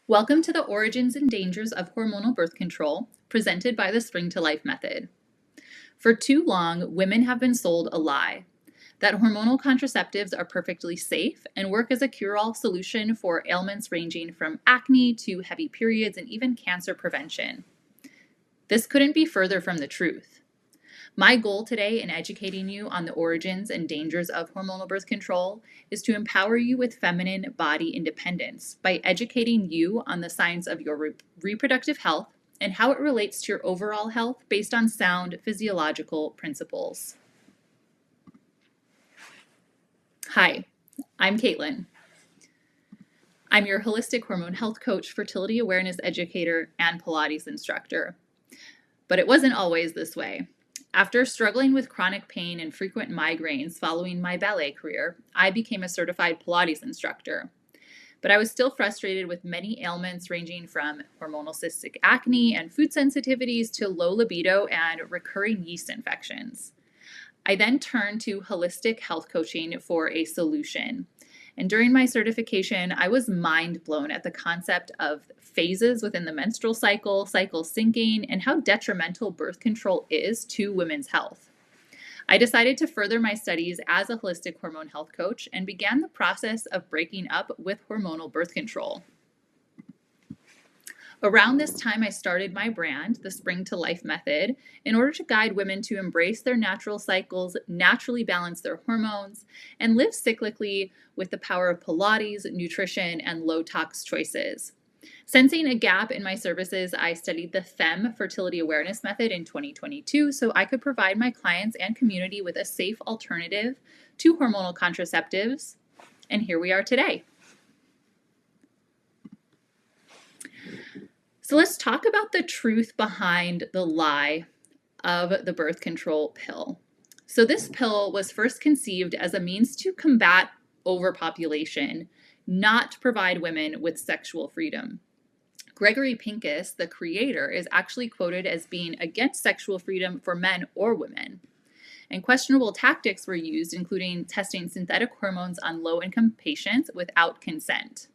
Welcome to the Origins and Dangers of Hormonal Birth Control, presented by the Spring to Life method. For too long, women have been sold a lie that hormonal contraceptives are perfectly safe and work as a cure-all solution for ailments ranging from acne to heavy periods and even cancer prevention. This couldn't be further from the truth. My goal today in educating you on the origins and dangers of hormonal birth control is to empower you with feminine body independence by educating you on the science of your reproductive health and how it relates to your overall health based on sound physiological principles. Hi, I'm Caitlin. I'm your holistic hormone health coach, fertility awareness educator, and Pilates instructor. But it wasn't always this way. After struggling with chronic pain and frequent migraines following my ballet career, I became a certified Pilates instructor. But I was still frustrated with many ailments ranging from hormonal cystic acne and food sensitivities to low libido and recurring yeast infections. I then turned to holistic health coaching for a solution. And during my certification, I was mind blown at the concept of phases within the menstrual cycle, cycle syncing, and how detrimental birth control is to women's health. I decided to further my studies as a holistic hormone health coach and began the process of breaking up with hormonal birth control. Around this time, I started my brand, the Spring to Life method, in order to guide women to embrace their natural cycles, naturally balance their hormones, and live cyclically with the power of Pilates, nutrition, and low-tox choices. Sensing a gap in my services, I studied the FEM fertility awareness method in 2022 so I could provide my clients and community with a safe alternative to hormonal contraceptives. And here we are today. So let's talk about the truth behind the lie of the birth control pill. So this pill was first conceived as a means to combat overpopulation, not to provide women with sexual freedom. Gregory Pincus, the creator, is actually quoted as being against sexual freedom for men or women. And questionable tactics were used, including testing synthetic hormones on low-income patients without consent.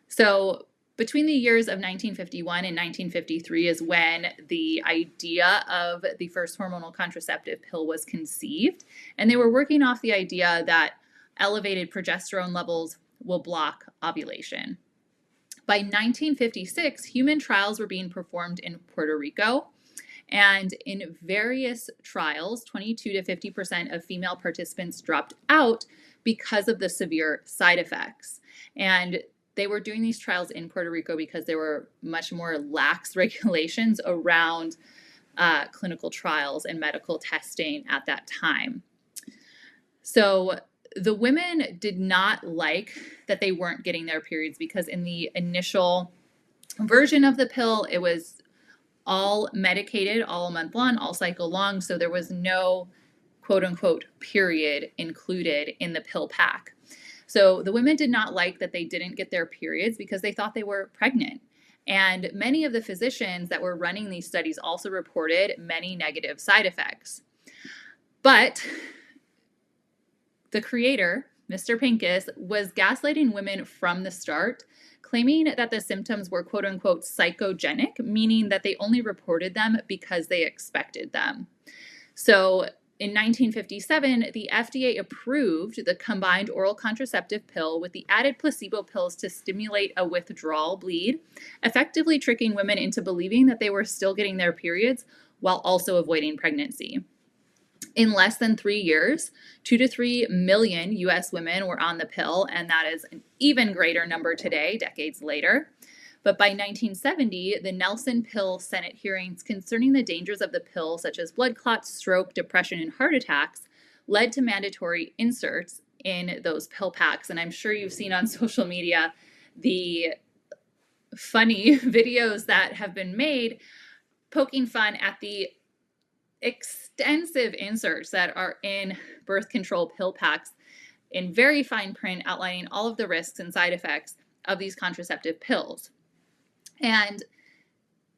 So between the years of 1951 and 1953 is when the idea of the first hormonal contraceptive pill was conceived, and they were working off the idea that elevated progesterone levels will block ovulation. By 1956, human trials were being performed in Puerto Rico, and in various trials, 22 to 50% of female participants dropped out because of the severe side effects. And they were doing these trials in Puerto Rico because there were much more lax regulations around clinical trials and medical testing at that time. So the women did not like that they weren't getting their periods because in the initial version of the pill, it was all medicated all month long, all cycle long. So there was no quote unquote period included in the pill pack. So the women did not like that they didn't get their periods because they thought they were pregnant. And many of the physicians that were running these studies also reported many negative side effects. But the creator, Mr. Pincus, was gaslighting women from the start, claiming that the symptoms were quote unquote psychogenic, meaning that they only reported them because they expected them. So in 1957, the FDA approved the combined oral contraceptive pill with the added placebo pills to stimulate a withdrawal bleed, effectively tricking women into believing that they were still getting their periods while also avoiding pregnancy. In less than 3 years, 2 to 3 million US women were on the pill, and that is an even greater number today, decades later. But by 1970, the Nelson pill Senate hearings concerning the dangers of the pill, such as blood clots, stroke, depression, and heart attacks, led to mandatory inserts in those pill packs. And I'm sure you've seen on social media the funny videos that have been made poking fun at the extensive inserts that are in birth control pill packs in very fine print outlining all of the risks and side effects of these contraceptive pills. And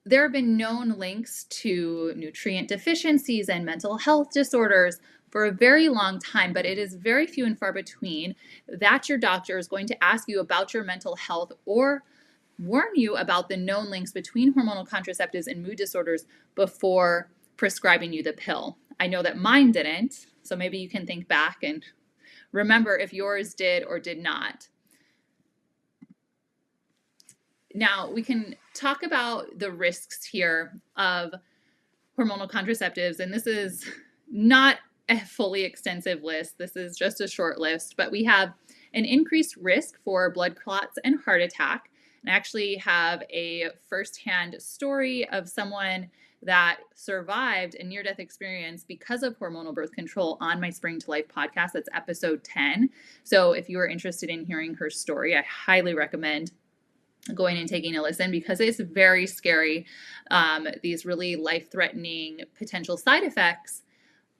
there have been known links to nutrient deficiencies and mental health disorders for a very long time, but it is very few and far between that your doctor is going to ask you about your mental health or warn you about the known links between hormonal contraceptives and mood disorders before prescribing you the pill. I know that mine didn't, so maybe you can think back and remember if yours did or did not. Now, we can talk about the risks here of hormonal contraceptives, and this is not a fully extensive list. This is just a short list, but we have an increased risk for blood clots and heart attack. And I actually have a firsthand story of someone that survived a near-death experience because of hormonal birth control on my Spring to Life podcast. That's episode 10. So if you are interested in hearing her story, I highly recommend going and taking a listen because it's very scary. These really life-threatening potential side effects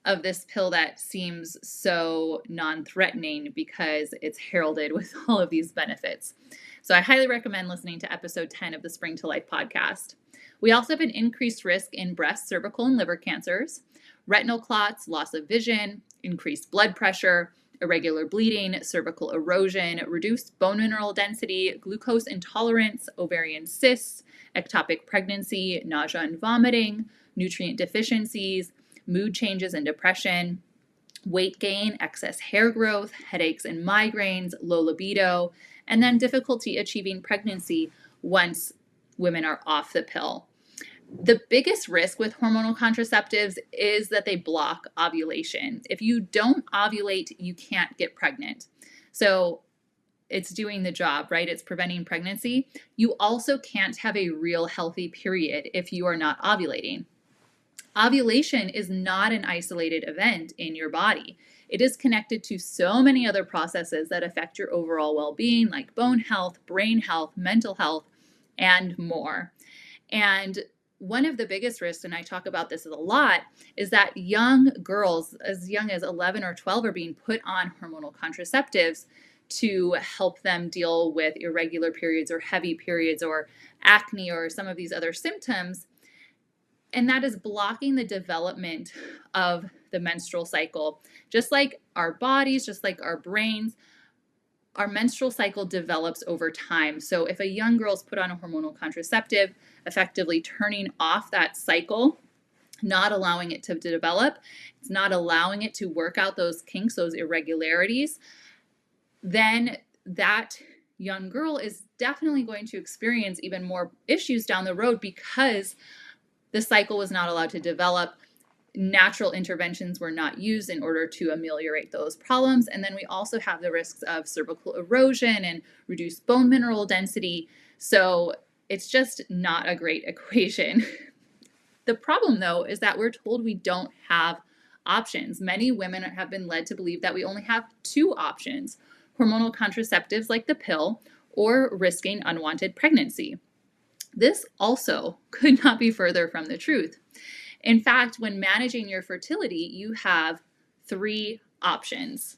of this pill that seems so non-threatening because it's heralded with all of these benefits. So I highly recommend listening to episode 10 of the Spring to Life podcast. We also have an increased risk in breast, cervical, and liver cancers, retinal clots, loss of vision, increased blood pressure, irregular bleeding, cervical erosion, reduced bone mineral density, glucose intolerance, ovarian cysts, ectopic pregnancy, nausea and vomiting, nutrient deficiencies, mood changes and depression, weight gain, excess hair growth, headaches and migraines, low libido, and then difficulty achieving pregnancy once women are off the pill. The biggest risk with hormonal contraceptives is that they block ovulation. If you don't ovulate, you can't get pregnant. So it's doing the job, right? It's preventing pregnancy. You also can't have a real healthy period if you are not ovulating. Ovulation is not an isolated event in your body. It is connected to so many other processes that affect your overall well-being, like bone health, brain health, mental health, and more. And one of the biggest risks, and I talk about this a lot, is that young girls as young as 11 or 12 are being put on hormonal contraceptives to help them deal with irregular periods or heavy periods or acne or some of these other symptoms. And that is blocking the development of the menstrual cycle. Just like our bodies, just like our brains, our menstrual cycle develops over time. So if a young girl is put on a hormonal contraceptive, effectively turning off that cycle, not allowing it to develop, it's not allowing it to work out those kinks, those irregularities, then that young girl is definitely going to experience even more issues down the road because the cycle was not allowed to develop. Natural interventions were not used in order to ameliorate those problems. And then we also have the risks of cervical erosion and reduced bone mineral density. So it's just not a great equation. The problem, though, is that we're told we don't have options. Many women have been led to believe that we only have two options: hormonal contraceptives like the pill or risking unwanted pregnancy. This also could not be further from the truth. In fact, when managing your fertility, you have three options.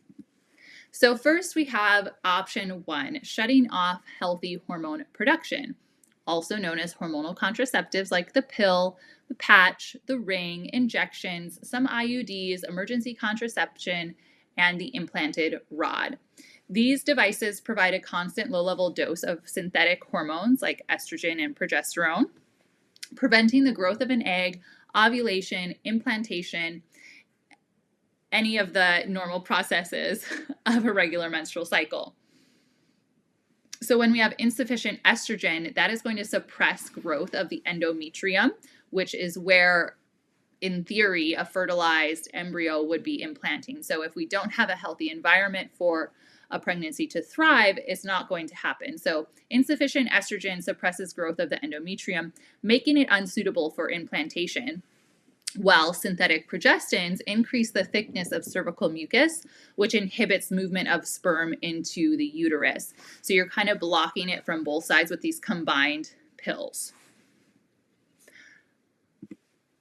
So first we have option 1, shutting off healthy hormone production, also known as hormonal contraceptives like the pill, the patch, the ring, injections, some IUDs, emergency contraception, and the implanted rod. These devices provide a constant low-level dose of synthetic hormones like estrogen and progesterone, preventing the growth of an egg, ovulation, implantation, any of the normal processes of a regular menstrual cycle. So when we have insufficient estrogen, that is going to suppress growth of the endometrium, which is where, in theory, a fertilized embryo would be implanting. So if we don't have a healthy environment for a pregnancy to thrive, it's not going to happen. So insufficient estrogen suppresses growth of the endometrium, making it unsuitable for implantation, while synthetic progestins increase the thickness of cervical mucus, which inhibits movement of sperm into the uterus. So you're kind of blocking it from both sides with these combined pills.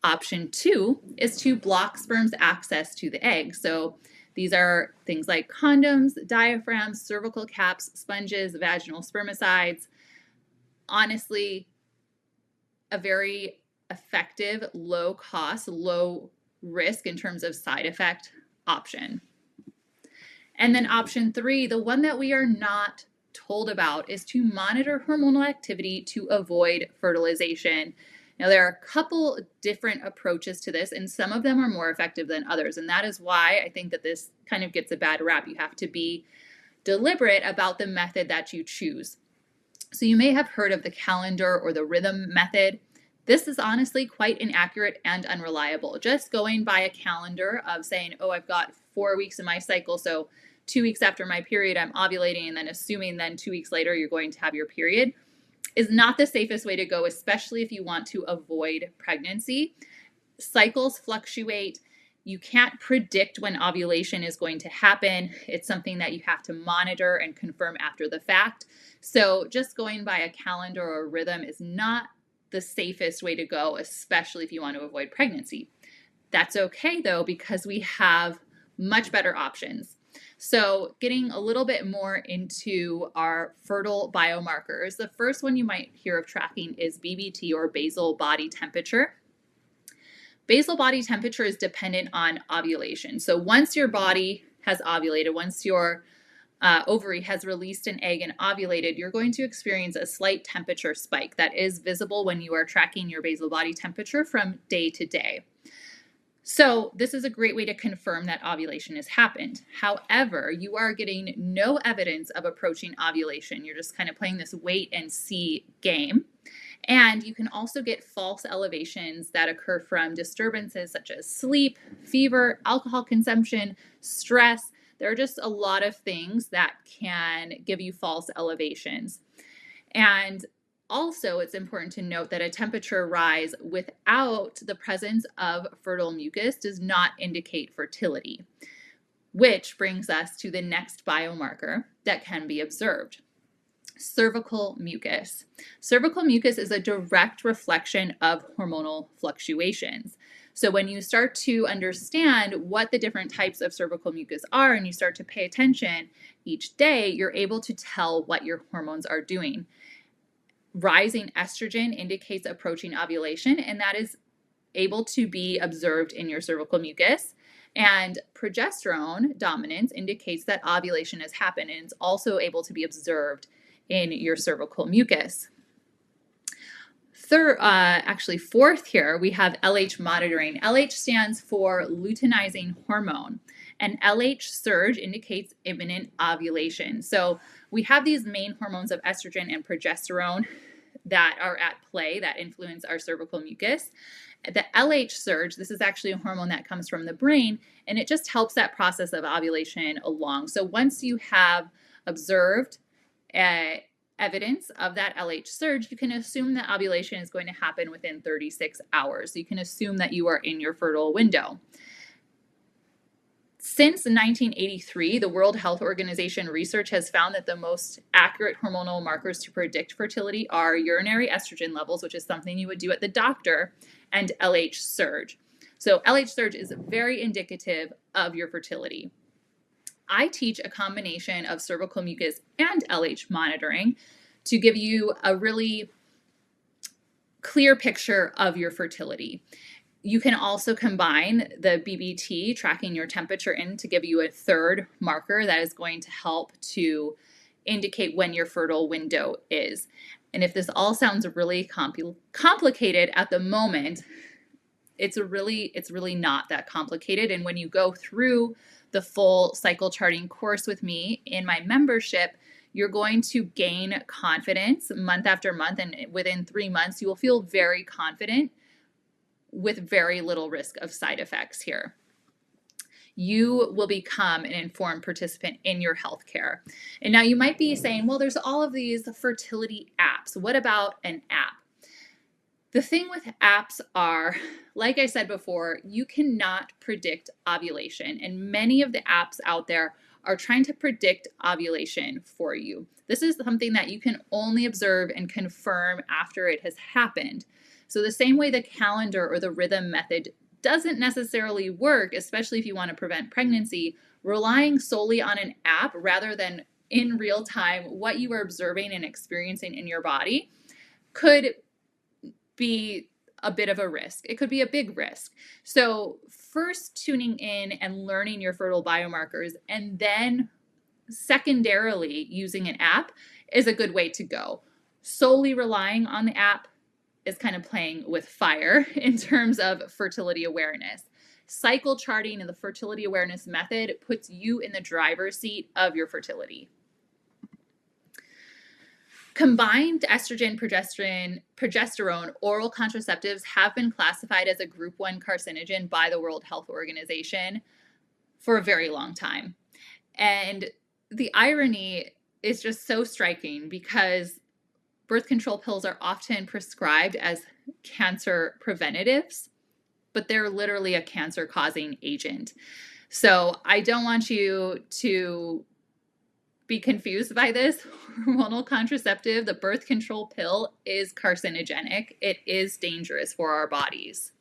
Option 2 is to block sperm's access to the egg. So these are things like condoms, diaphragms, cervical caps, sponges, vaginal spermicides. Honestly, a very effective, low cost, low risk in terms of side effect option. And then option 3, the one that we are not told about is to monitor hormonal activity to avoid fertilization. Now, there are a couple different approaches to this, and some of them are more effective than others. And that is why I think that this kind of gets a bad rap. You have to be deliberate about the method that you choose. So you may have heard of the calendar or the rhythm method. This is honestly quite inaccurate and unreliable. Just going by a calendar of saying, oh, I've got 4 weeks in my cycle, so 2 weeks after my period, I'm ovulating, and then assuming then 2 weeks later you're going to have your period is not the safest way to go, especially if you want to avoid pregnancy. Cycles fluctuate. You can't predict when ovulation is going to happen. It's something that you have to monitor and confirm after the fact. So just going by a calendar or a rhythm is not the safest way to go, especially if you want to avoid pregnancy. That's okay though, because we have much better options. So getting a little bit more into our fertile biomarkers, the first one you might hear of tracking is BBT, or basal body temperature. Basal body temperature is dependent on ovulation. So once your body has ovulated, once your ovary has released an egg and ovulated, you're going to experience a slight temperature spike that is visible when you are tracking your basal body temperature from day to day. So this is a great way to confirm that ovulation has happened. However, you are getting no evidence of approaching ovulation. You're just kind of playing this wait and see game. And you can also get false elevations that occur from disturbances such as sleep, fever, alcohol consumption, stress. There are just a lot of things that can give you false elevations. And also, it's important to note that a temperature rise without the presence of fertile mucus does not indicate fertility, which brings us to the next biomarker that can be observed. Cervical mucus. Cervical mucus is a direct reflection of hormonal fluctuations. So when you start to understand what the different types of cervical mucus are and you start to pay attention each day, you're able to tell what your hormones are doing. Rising estrogen indicates approaching ovulation, and that is able to be observed in your cervical mucus. And progesterone dominance indicates that ovulation has happened, and it's also able to be observed in your cervical mucus. Fourth here, we have LH monitoring. LH stands for luteinizing hormone, and LH surge indicates imminent ovulation. So we have these main hormones of estrogen and progesterone that are at play that influence our cervical mucus. The LH surge, this is actually a hormone that comes from the brain, and it just helps that process of ovulation along. So once you have observed evidence of that LH surge, you can assume that ovulation is going to happen within 36 hours. So you can assume that you are in your fertile window. Since 1983, the World Health Organization research has found that the most accurate hormonal markers to predict fertility are urinary estrogen levels, which is something you would do at the doctor, and LH surge. So LH surge is very indicative of your fertility. I teach a combination of cervical mucus and LH monitoring to give you a really clear picture of your fertility. You can also combine the BBT, tracking your temperature, in to give you a third marker that is going to help to indicate when your fertile window is. And if this all sounds really complicated at the moment, it's really not that complicated. And when you go through the full cycle charting course with me in my membership, you're going to gain confidence month after month. And within 3 months, you will feel very confident with very little risk of side effects here. You will become an informed participant in your healthcare. And now you might be saying, well, there's all of these fertility apps. What about an app? The thing with apps are, like I said before, you cannot predict ovulation. And many of the apps out there are trying to predict ovulation for you. This is something that you can only observe and confirm after it has happened. So the same way the calendar or the rhythm method doesn't necessarily work, especially if you want to prevent pregnancy, relying solely on an app rather than in real time what you are observing and experiencing in your body could be a bit of a risk. It could be a big risk. So first tuning in and learning your fertile biomarkers, and then secondarily, using an app is a good way to go. Solely relying on the app is kind of playing with fire in terms of fertility awareness. Cycle charting and the fertility awareness method puts you in the driver's seat of your fertility. Combined estrogen, progesterone oral contraceptives have been classified as a group 1 carcinogen by the World Health Organization for a very long time. And the irony is just so striking because birth control pills are often prescribed as cancer preventatives, but they're literally a cancer-causing agent. So I don't want you to be confused by this. Hormonal contraceptive, the birth control pill, is carcinogenic. It is dangerous for our bodies.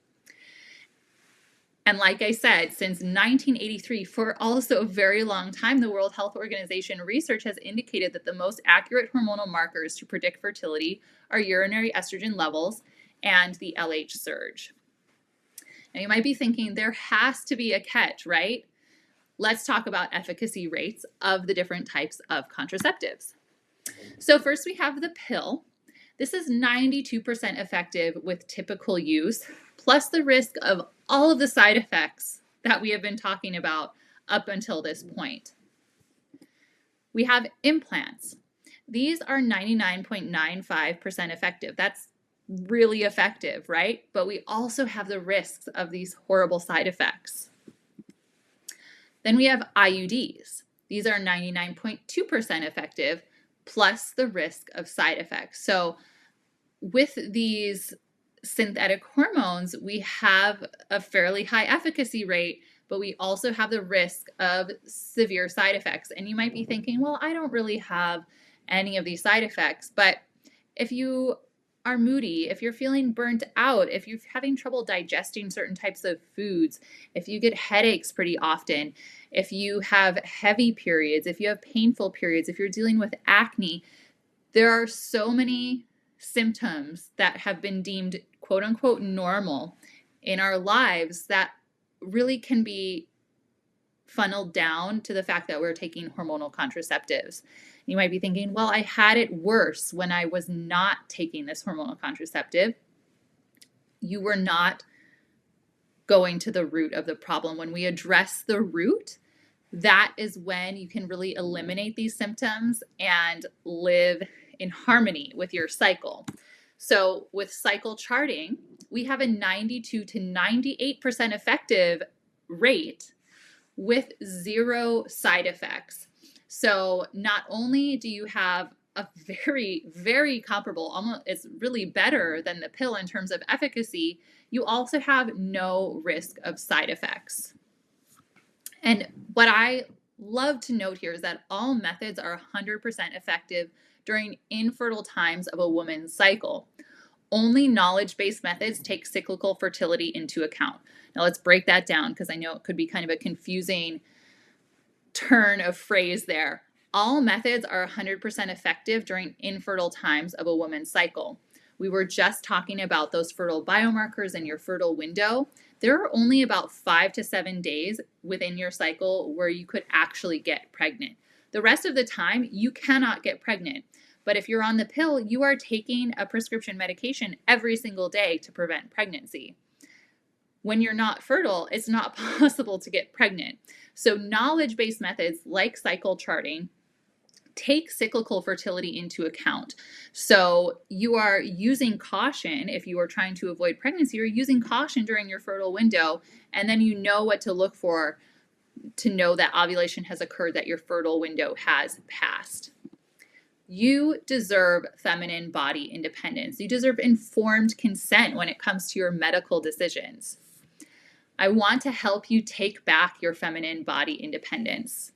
And like I said, since 1983, for also a very long time, the World Health Organization research has indicated that the most accurate hormonal markers to predict fertility are urinary estrogen levels and the LH surge. Now you might be thinking there has to be a catch, right? Let's talk about efficacy rates of the different types of contraceptives. So first we have the pill. This is 92% effective with typical use, plus the risk of all of the side effects that we have been talking about up until this point. We have implants. These are 99.95% effective. That's really effective, right? But we also have the risks of these horrible side effects. Then we have IUDs. These are 99.2% effective, plus the risk of side effects. So with these synthetic hormones, we have a fairly high efficacy rate, but we also have the risk of severe side effects. And you might be thinking, well, I don't really have any of these side effects. But if you are moody, if you're feeling burnt out, if you're having trouble digesting certain types of foods, if you get headaches pretty often, if you have heavy periods, if you have painful periods, if you're dealing with acne, there are so many symptoms that have been deemed quote unquote normal in our lives that really can be funneled down to the fact that we're taking hormonal contraceptives. You might be thinking, well, I had it worse when I was not taking this hormonal contraceptive. You were not going to the root of the problem. When we address the root, that is when you can really eliminate these symptoms and live in harmony with your cycle. So with cycle charting, we have a 92 to 98% effective rate with 0 side effects. So not only do you have a very, very comparable, almost it's really better than the pill in terms of efficacy, you also have no risk of side effects. And what I love to note here is that all methods are 100% effective during infertile times of a woman's cycle. Only knowledge-based methods take cyclical fertility into account. Now let's break that down because I know it could be kind of a confusing turn of phrase there. All methods are 100% effective during infertile times of a woman's cycle. We were just talking about those fertile biomarkers in your fertile window. There are only about 5 to 7 days within your cycle where you could actually get pregnant. The rest of the time, you cannot get pregnant. But if you're on the pill, you are taking a prescription medication every single day to prevent pregnancy. When you're not fertile, it's not possible to get pregnant. So knowledge-based methods like cycle charting take cyclical fertility into account. So you are using caution if you are trying to avoid pregnancy, you're using caution during your fertile window, and then you know what to look for to know that ovulation has occurred, that your fertile window has passed. You deserve feminine body independence. You deserve informed consent when it comes to your medical decisions. I want to help you take back your feminine body independence.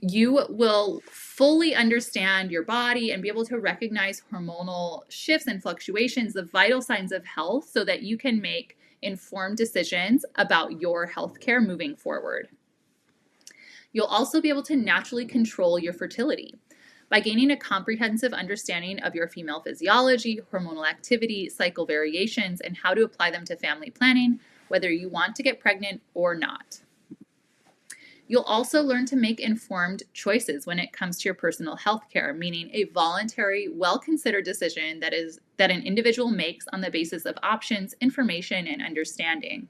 You will fully understand your body and be able to recognize hormonal shifts and fluctuations, the vital signs of health, so that you can make informed decisions about your health care moving forward. You'll also be able to naturally control your fertility by gaining a comprehensive understanding of your female physiology, hormonal activity, cycle variations, and how to apply them to family planning, whether you want to get pregnant or not. You'll also learn to make informed choices when it comes to your personal health care, meaning a voluntary, well-considered decision that an individual makes on the basis of options, information, and understanding.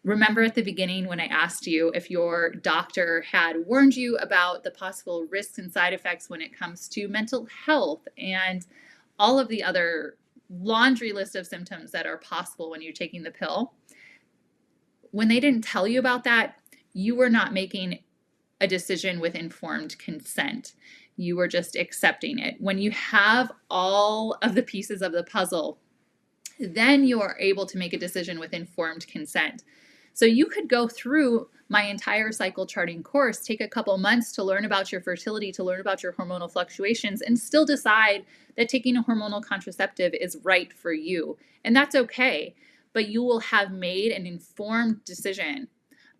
Remember at the beginning when I asked you if your doctor had warned you about the possible risks and side effects when it comes to mental health and all of the other laundry list of symptoms that are possible when you're taking the pill? When they didn't tell you about that, you were not making a decision with informed consent. You were just accepting it. When you have all of the pieces of the puzzle, then you are able to make a decision with informed consent. So you could go through my entire cycle charting course, take a couple months to learn about your fertility, to learn about your hormonal fluctuations, and still decide that taking a hormonal contraceptive is right for you. And that's okay. But you will have made an informed decision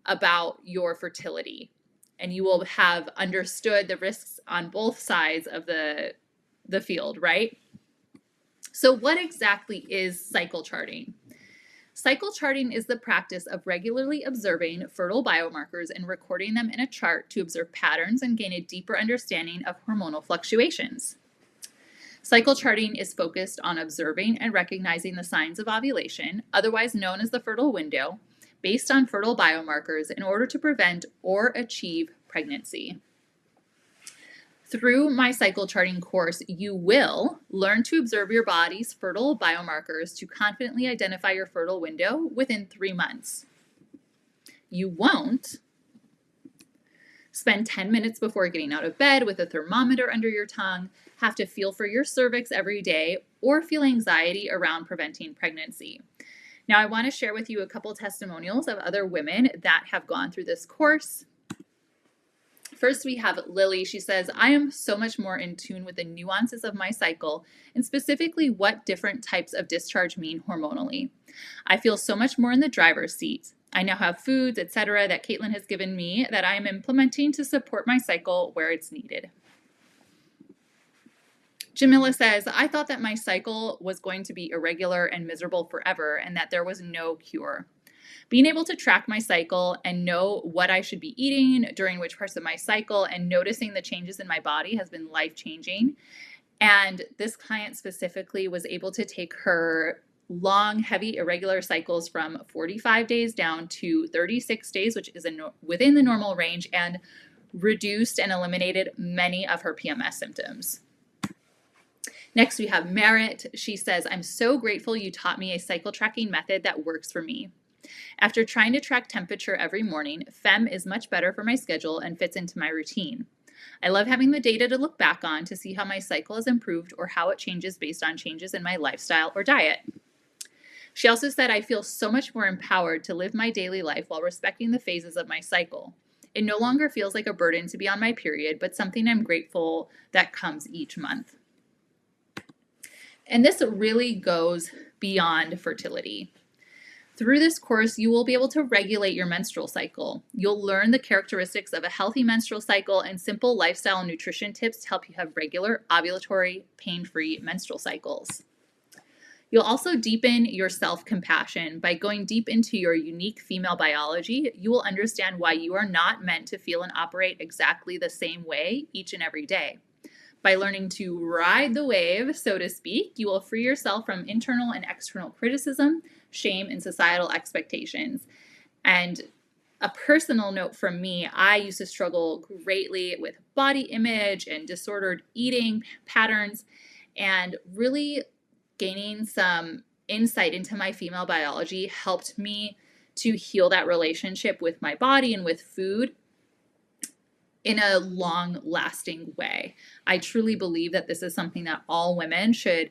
about your fertility, and you will have understood the risks on both sides of the field, right? So what exactly is cycle charting? Cycle charting is the practice of regularly observing fertile biomarkers and recording them in a chart to observe patterns and gain a deeper understanding of hormonal fluctuations. Cycle charting is focused on observing and recognizing the signs of ovulation, otherwise known as the fertile window, based on fertile biomarkers in order to prevent or achieve pregnancy. Through my cycle charting course, you will learn to observe your body's fertile biomarkers to confidently identify your fertile window within 3 months. You won't spend 10 minutes before getting out of bed with a thermometer under your tongue, have to feel for your cervix every day, or feel anxiety around preventing pregnancy. Now, I want to share with you a couple testimonials of other women that have gone through this course. First, we have Lily. She says, I am so much more in tune with the nuances of my cycle and specifically what different types of discharge mean hormonally. I feel so much more in the driver's seat. I now have foods, etc., that Caitlin has given me that I am implementing to support my cycle where it's needed. Jamila says, I thought that my cycle was going to be irregular and miserable forever and that there was no cure. Being able to track my cycle and know what I should be eating during which parts of my cycle and noticing the changes in my body has been life-changing. And this client specifically was able to take her long, heavy, irregular cycles from 45 days down to 36 days, which is within the normal range, and reduced and eliminated many of her PMS symptoms. Next, we have Merritt. She says, I'm so grateful you taught me a cycle tracking method that works for me. After trying to track temperature every morning, FEM is much better for my schedule and fits into my routine. I love having the data to look back on to see how my cycle has improved or how it changes based on changes in my lifestyle or diet. She also said, I feel so much more empowered to live my daily life while respecting the phases of my cycle. It no longer feels like a burden to be on my period, but something I'm grateful that comes each month. And this really goes beyond fertility. Through this course, you will be able to regulate your menstrual cycle. You'll learn the characteristics of a healthy menstrual cycle and simple lifestyle and nutrition tips to help you have regular, ovulatory, pain-free menstrual cycles. You'll also deepen your self-compassion. By going deep into your unique female biology, you will understand why you are not meant to feel and operate exactly the same way each and every day. By learning to ride the wave, so to speak, you will free yourself from internal and external criticism, shame, and societal expectations. And a personal note from me, I used to struggle greatly with body image and disordered eating patterns, and really gaining some insight into my female biology helped me to heal that relationship with my body and with food in a long-lasting way. I truly believe that this is something that all women should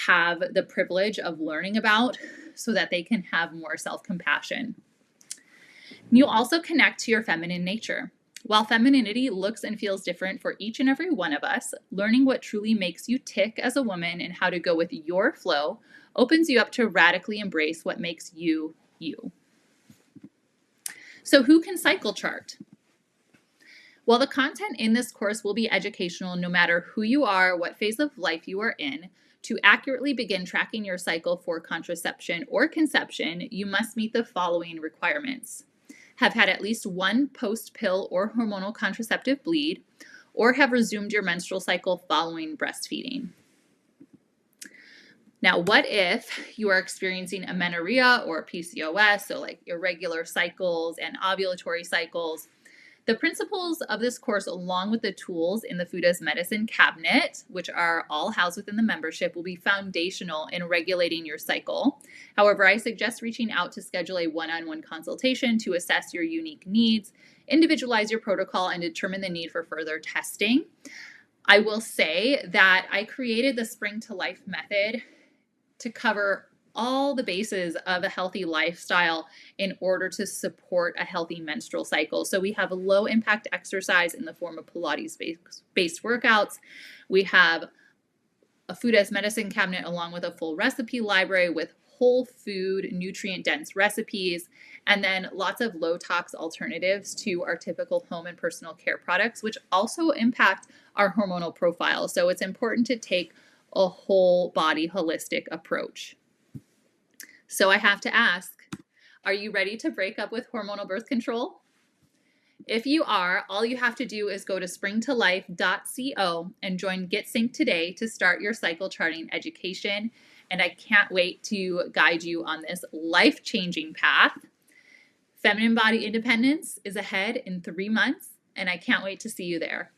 have the privilege of learning about so that they can have more self-compassion. You also connect to your feminine nature. While femininity looks and feels different for each and every one of us, learning what truly makes you tick as a woman and how to go with your flow opens you up to radically embrace what makes you, you. So who can cycle chart? While the content in this course will be educational no matter who you are, what phase of life you are in, to accurately begin tracking your cycle for contraception or conception, you must meet the following requirements. have had at least one post-pill or hormonal contraceptive bleed, or have resumed your menstrual cycle following breastfeeding. Now, what if you are experiencing amenorrhea or PCOS, so like irregular cycles and ovulatory cycles? The principles of this course, along with the tools in the Food as Medicine cabinet, which are all housed within the membership, will be foundational in regulating your cycle. However, I suggest reaching out to schedule a one-on-one consultation to assess your unique needs, individualize your protocol, and determine the need for further testing. I will say that I created the Spring to Life method to cover all the bases of a healthy lifestyle in order to support a healthy menstrual cycle. So we have a low impact exercise in the form of Pilates-based workouts. We have a Food as Medicine cabinet along with a full recipe library with whole food, nutrient dense recipes, and then lots of low tox alternatives to our typical home and personal care products, which also impact our hormonal profile. So it's important to take a whole body holistic approach. So I have to ask, are you ready to break up with hormonal birth control? If you are, all you have to do is go to springtolife.co and join Get Sync today to start your cycle charting education. And I can't wait to guide you on this life-changing path. Feminine body independence is ahead in 3 months, and I can't wait to see you there.